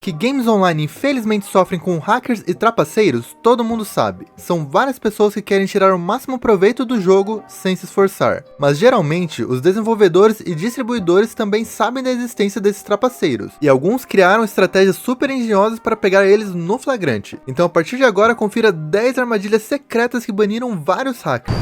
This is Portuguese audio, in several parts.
Que games online infelizmente sofrem com hackers e trapaceiros, todo mundo sabe. São várias pessoas que querem tirar o máximo proveito do jogo sem se esforçar. Mas geralmente, os desenvolvedores e distribuidores também sabem da existência desses trapaceiros, e alguns criaram estratégias super engenhosas para pegar eles no flagrante. Então a partir de agora, confira 10 armadilhas secretas que baniram vários hackers.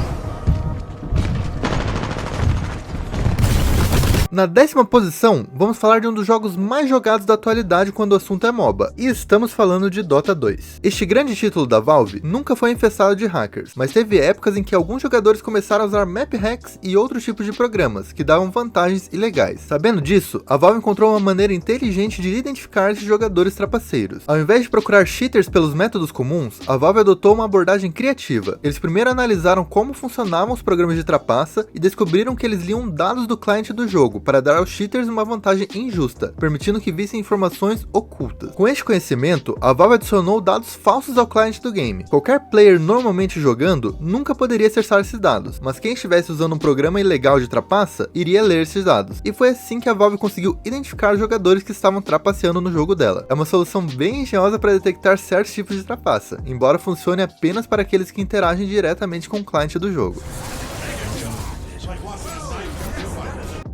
Na 10ª posição, vamos falar de um dos jogos mais jogados da atualidade quando o assunto é MOBA, e estamos falando de Dota 2. Este grande título da Valve nunca foi infestado de hackers, mas teve épocas em que alguns jogadores começaram a usar map hacks e outros tipos de programas, que davam vantagens ilegais. Sabendo disso, a Valve encontrou uma maneira inteligente de identificar esses jogadores trapaceiros. Ao invés de procurar cheaters pelos métodos comuns, a Valve adotou uma abordagem criativa. Eles primeiro analisaram como funcionavam os programas de trapaça e descobriram que eles liam dados do cliente do jogo, para dar aos cheaters uma vantagem injusta, permitindo que vissem informações ocultas. Com este conhecimento, a Valve adicionou dados falsos ao cliente do game. Qualquer player normalmente jogando nunca poderia acessar esses dados, mas quem estivesse usando um programa ilegal de trapaça iria ler esses dados. E foi assim que a Valve conseguiu identificar jogadores que estavam trapaceando no jogo dela. É uma solução bem engenhosa para detectar certos tipos de trapaça, embora funcione apenas para aqueles que interagem diretamente com o cliente do jogo.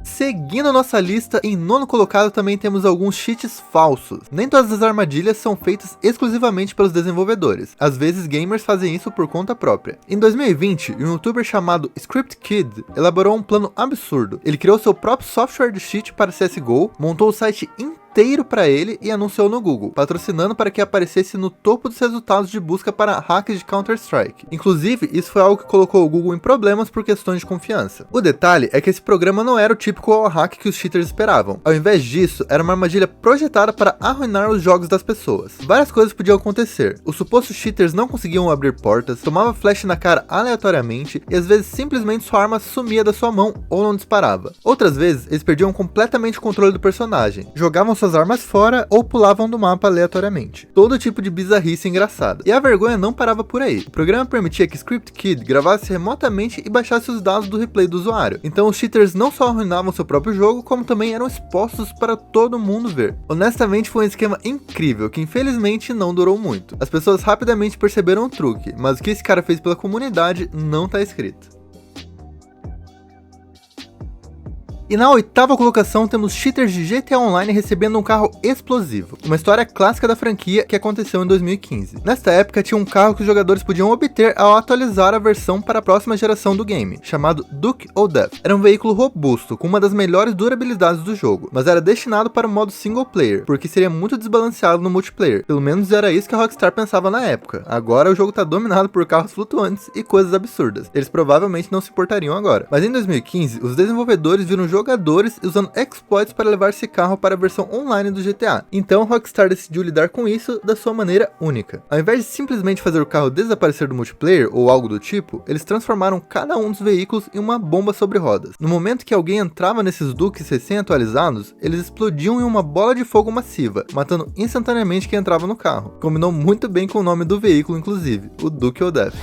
Seguindo nossa lista, em 9º colocado também temos alguns cheats falsos. Nem todas as armadilhas são feitas exclusivamente pelos desenvolvedores. Às vezes gamers fazem isso por conta própria. Em 2020, um youtuber chamado ScriptKid elaborou um plano absurdo. Ele criou seu próprio software de cheat para CSGO, montou o site inteiro para ele e anunciou no Google, patrocinando para que aparecesse no topo dos resultados de busca para hacks de Counter-Strike. Inclusive, isso foi algo que colocou o Google em problemas por questões de confiança. O detalhe é que esse programa não era o típico hack que os cheaters esperavam. Ao invés disso, era uma armadilha projetada para arruinar os jogos das pessoas. Várias coisas podiam acontecer. Os supostos cheaters não conseguiam abrir portas, tomavam flash na cara aleatoriamente e às vezes simplesmente sua arma sumia da sua mão ou não disparava. Outras vezes, eles perdiam completamente o controle do personagem, jogavam suas armas fora ou pulavam do mapa aleatoriamente. Todo tipo de bizarrice engraçada. E a vergonha não parava por aí. O programa permitia que ScriptKid gravasse remotamente e baixasse os dados do replay do usuário. Então os cheaters não só arruinavam seu próprio jogo, como também eram expostos para todo mundo ver. Honestamente, foi um esquema incrível, que infelizmente não durou muito. As pessoas rapidamente perceberam o truque, mas o que esse cara fez pela comunidade não tá escrito. E na 8ª colocação temos cheaters de GTA Online recebendo um carro explosivo, uma história clássica da franquia que aconteceu em 2015. Nesta época tinha um carro que os jogadores podiam obter ao atualizar a versão para a próxima geração do game, chamado Duke of Death. Era um veículo robusto, com uma das melhores durabilidades do jogo, mas era destinado para o modo single player, porque seria muito desbalanceado no multiplayer. Pelo menos era isso que a Rockstar pensava na época. Agora o jogo está dominado por carros flutuantes e coisas absurdas. Eles provavelmente não se importariam agora. Mas em 2015, os desenvolvedores viram jogadores usando exploits para levar esse carro para a versão online do GTA. Então Rockstar decidiu lidar com isso da sua maneira única. Ao invés de simplesmente fazer o carro desaparecer do multiplayer ou algo do tipo, eles transformaram cada um dos veículos em uma bomba sobre rodas. No momento que alguém entrava nesses Dukes recém-atualizados, eles explodiam em uma bola de fogo massiva, matando instantaneamente quem entrava no carro. Combinou muito bem com o nome do veículo, inclusive, o Duke of Death.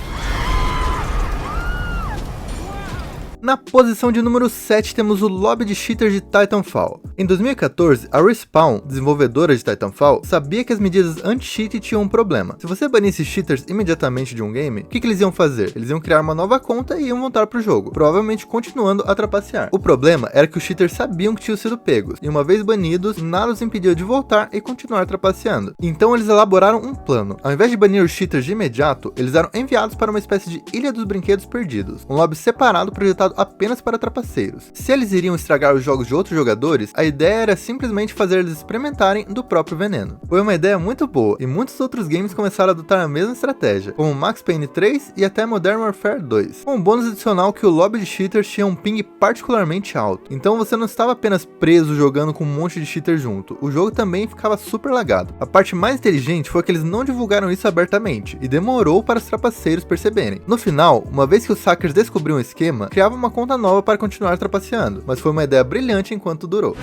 Na posição de número 7 temos o lobby de cheaters de Titanfall. Em 2014, a Respawn, desenvolvedora de Titanfall, sabia que as medidas anti-cheat tinham um problema. Se você banisse cheaters imediatamente de um game, o que eles iam fazer? Eles iam criar uma nova conta e iam voltar para o jogo, provavelmente continuando a trapacear. O problema era que os cheaters sabiam que tinham sido pegos, e uma vez banidos, nada os impediu de voltar e continuar trapaceando. Então eles elaboraram um plano. Ao invés de banir os cheaters de imediato, eles eram enviados para uma espécie de Ilha dos Brinquedos Perdidos, um lobby separado projetado apenas para trapaceiros. Se eles iriam estragar os jogos de outros jogadores, a ideia era simplesmente fazer eles experimentarem do próprio veneno. Foi uma ideia muito boa, e muitos outros games começaram a adotar a mesma estratégia, como Max Payne 3 e até Modern Warfare 2. Com um bônus adicional que o lobby de cheaters tinha um ping particularmente alto, então você não estava apenas preso jogando com um monte de cheaters junto, o jogo também ficava super lagado. A parte mais inteligente foi que eles não divulgaram isso abertamente, e demorou para os trapaceiros perceberem. No final, uma vez que os hackers descobriram o esquema, criavam uma conta nova para continuar trapaceando, mas foi uma ideia brilhante enquanto durou.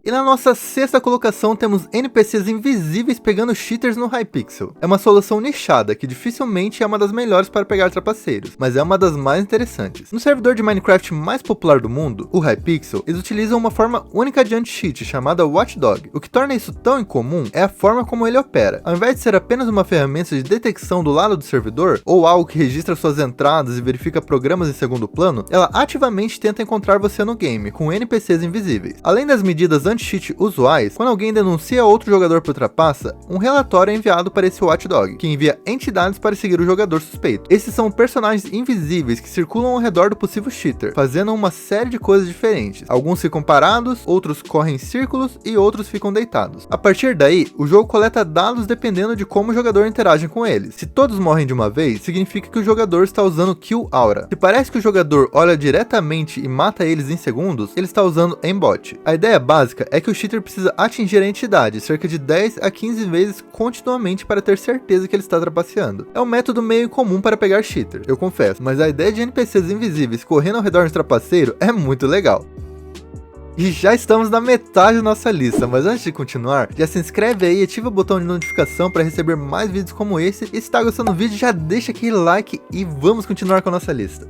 E na nossa sexta colocação temos NPCs invisíveis pegando cheaters no Hypixel. É uma solução nichada que dificilmente é uma das melhores para pegar trapaceiros, mas é uma das mais interessantes. No servidor de Minecraft mais popular do mundo, o Hypixel, eles utilizam uma forma única de anti-cheat chamada Watchdog. O que torna isso tão incomum é a forma como ele opera. Ao invés de ser apenas uma ferramenta de detecção do lado do servidor, ou algo que registra suas entradas e verifica programas em segundo plano, ela ativamente tenta encontrar você no game, com NPCs invisíveis. Além das medidas anti-cheat usuais, quando alguém denuncia outro jogador por trapaça, um relatório é enviado para esse Watchdog, que envia entidades para seguir o jogador suspeito. Esses são personagens invisíveis que circulam ao redor do possível cheater, fazendo uma série de coisas diferentes. Alguns ficam parados, outros correm em círculos e outros ficam deitados. A partir daí, o jogo coleta dados dependendo de como o jogador interage com eles. Se todos morrem de uma vez, significa que o jogador está usando Kill Aura. Se parece que o jogador olha diretamente e mata eles em segundos, ele está usando Aimbot. A ideia básica é que o cheater precisa atingir a entidade cerca de 10 a 15 vezes continuamente para ter certeza que ele está trapaceando. É um método meio incomum para pegar cheater, eu confesso, mas a ideia de NPCs invisíveis correndo ao redor do trapaceiro é muito legal. E já estamos na metade da nossa lista, mas antes de continuar, já se inscreve aí e ativa o botão de notificação para receber mais vídeos como esse. E se está gostando do vídeo, já deixa aquele like e vamos continuar com a nossa lista.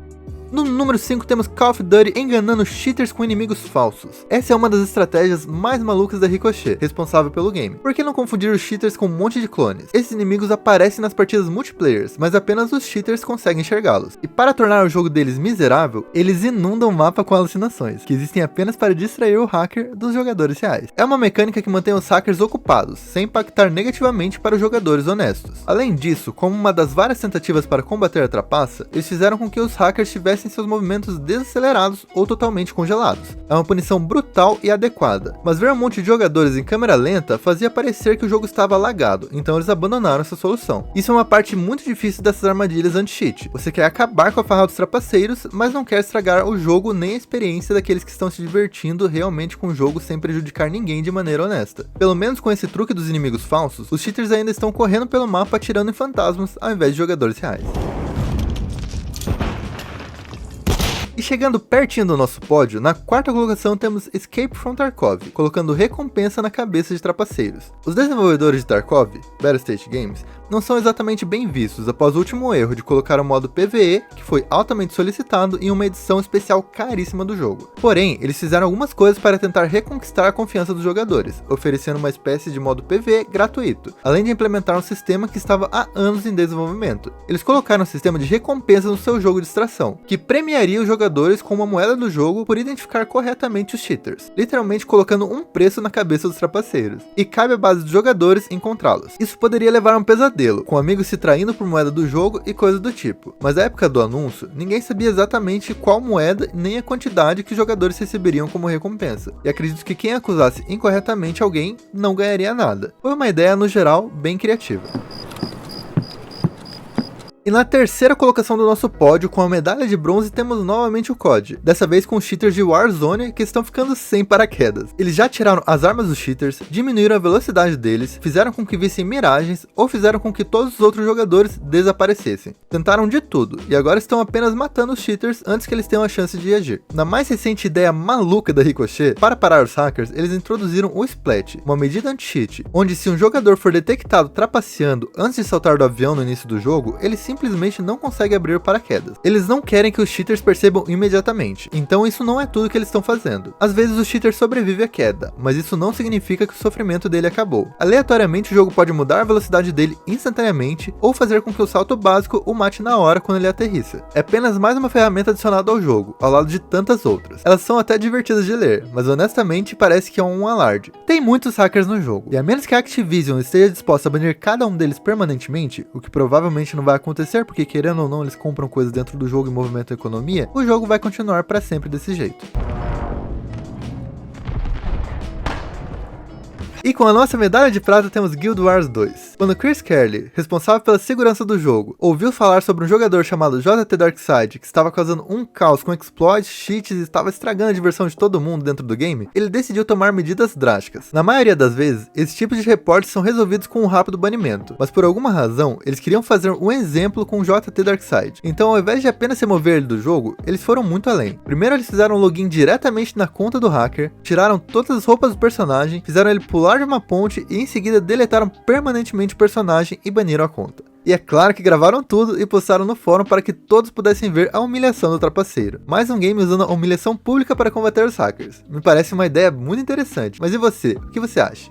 No número 5 temos Call of Duty enganando cheaters com inimigos falsos. Essa é uma das estratégias mais malucas da Ricochet, responsável pelo game. Por que não confundir os cheaters com um monte de clones? Esses inimigos aparecem nas partidas multiplayers, mas apenas os cheaters conseguem enxergá-los. E para tornar o jogo deles miserável, eles inundam o mapa com alucinações, que existem apenas para distrair o hacker dos jogadores reais. É uma mecânica que mantém os hackers ocupados, sem impactar negativamente para os jogadores honestos. Além disso, como uma das várias tentativas para combater a trapaça, eles fizeram com que os hackers tivessem seus movimentos desacelerados ou totalmente congelados. É uma punição brutal e adequada, mas ver um monte de jogadores em câmera lenta fazia parecer que o jogo estava lagado, então eles abandonaram essa solução. Isso é uma parte muito difícil dessas armadilhas anti-cheat. Você quer acabar com a farra dos trapaceiros, mas não quer estragar o jogo nem a experiência daqueles que estão se divertindo realmente com o jogo sem prejudicar ninguém de maneira honesta. Pelo menos com esse truque dos inimigos falsos, os cheaters ainda estão correndo pelo mapa atirando em fantasmas ao invés de jogadores reais. E chegando pertinho do nosso pódio, na quarta colocação temos Escape from Tarkov, colocando recompensa na cabeça de trapaceiros. Os desenvolvedores de Tarkov, Battlestate Games, não são exatamente bem vistos após o último erro de colocar o modo PvE, que foi altamente solicitado, em uma edição especial caríssima do jogo. Porém, eles fizeram algumas coisas para tentar reconquistar a confiança dos jogadores, oferecendo uma espécie de modo PvE gratuito, além de implementar um sistema que estava há anos em desenvolvimento. Eles colocaram um sistema de recompensa no seu jogo de extração, que premiaria os jogadores com uma moeda do jogo por identificar corretamente os cheaters, literalmente colocando um preço na cabeça dos trapaceiros, e cabe à base dos jogadores encontrá-los. Isso poderia levar a um pesadelo, com amigos se traindo por moeda do jogo e coisas do tipo, mas na época do anúncio, ninguém sabia exatamente qual moeda nem a quantidade que os jogadores receberiam como recompensa, e acredito que quem acusasse incorretamente alguém não ganharia nada. Foi uma ideia no geral bem criativa. E na terceira colocação do nosso pódio, com a medalha de bronze, temos novamente o COD. Dessa vez com os cheaters de Warzone que estão ficando sem paraquedas. Eles já tiraram as armas dos cheaters, diminuíram a velocidade deles, fizeram com que vissem miragens ou fizeram com que todos os outros jogadores desaparecessem. Tentaram de tudo e agora estão apenas matando os cheaters antes que eles tenham a chance de agir. Na mais recente ideia maluca da Ricochet, para parar os hackers, eles introduziram o Splat, uma medida anti-cheat, onde se um jogador for detectado trapaceando antes de saltar do avião no início do jogo, ele simplesmente não consegue abrir o paraquedas. Eles não querem que os cheaters percebam imediatamente, então isso não é tudo que eles estão fazendo. Às vezes o cheater sobrevive à queda, mas isso não significa que o sofrimento dele acabou. Aleatoriamente o jogo pode mudar a velocidade dele instantaneamente ou fazer com que o salto básico o mate na hora quando ele aterrissa. É apenas mais uma ferramenta adicionada ao jogo, ao lado de tantas outras. Elas são até divertidas de ler, mas honestamente parece que é um alarde. Tem muitos hackers no jogo, e a menos que a Activision esteja disposta a banir cada um deles permanentemente, o que provavelmente não vai acontecer porque querendo ou não eles compram coisas dentro do jogo e movimentam a economia, o jogo vai continuar para sempre desse jeito. E com a nossa medalha de prata temos Guild Wars 2. Quando Chris Carey, responsável pela segurança do jogo, ouviu falar sobre um jogador chamado JT Darkseid que estava causando um caos com exploits, cheats e estava estragando a diversão de todo mundo dentro do game, ele decidiu tomar medidas drásticas. Na maioria das vezes, esse tipo de reportes são resolvidos com um rápido banimento, mas por alguma razão, eles queriam fazer um exemplo com o JT Darkseid. Então, ao invés de apenas remover ele do jogo, eles foram muito além. Primeiro, eles fizeram um login diretamente na conta do hacker, tiraram todas as roupas do personagem, fizeram ele pular de uma ponte e em seguida deletaram permanentemente o personagem e baniram a conta. E é claro que gravaram tudo e postaram no fórum para que todos pudessem ver a humilhação do trapaceiro. Mais um game usando a humilhação pública para combater os hackers. Me parece uma ideia muito interessante, mas e você? O que você acha?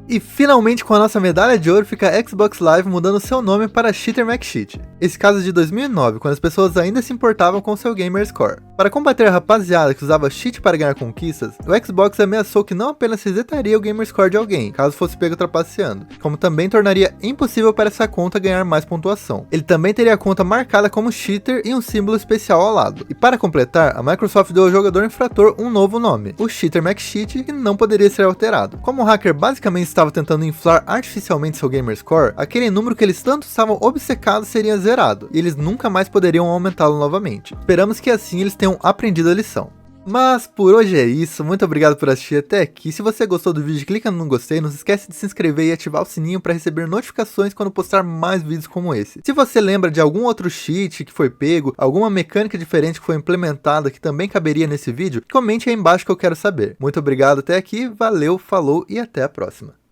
E finalmente com a nossa medalha de ouro fica a Xbox Live mudando seu nome para Cheater McCheat. Esse caso é de 2009, quando as pessoas ainda se importavam com seu gamer score. Para combater a rapaziada que usava cheat para ganhar conquistas, o Xbox ameaçou que não apenas resetaria o gamer score de alguém, caso fosse pego trapaceando, como também tornaria impossível para essa conta ganhar mais pontuação. Ele também teria a conta marcada como cheater e um símbolo especial ao lado. E para completar, a Microsoft deu ao jogador infrator um novo nome, o Cheater McCheat, que não poderia ser alterado. Como o hacker basicamente estava tentando inflar artificialmente seu gamer score, aquele número que eles tanto estavam obcecados seria zerado, e eles nunca mais poderiam aumentá-lo novamente. Esperamos que assim eles tenham aprendido a lição. Mas por hoje é isso, muito obrigado por assistir até aqui. Se você gostou do vídeo, clica no gostei, não se esquece de se inscrever e ativar o sininho para receber notificações quando postar mais vídeos como esse. Se você lembra de algum outro cheat que foi pego, alguma mecânica diferente que foi implementada que também caberia nesse vídeo, comente aí embaixo que eu quero saber. Muito obrigado até aqui, valeu, falou e até a próxima.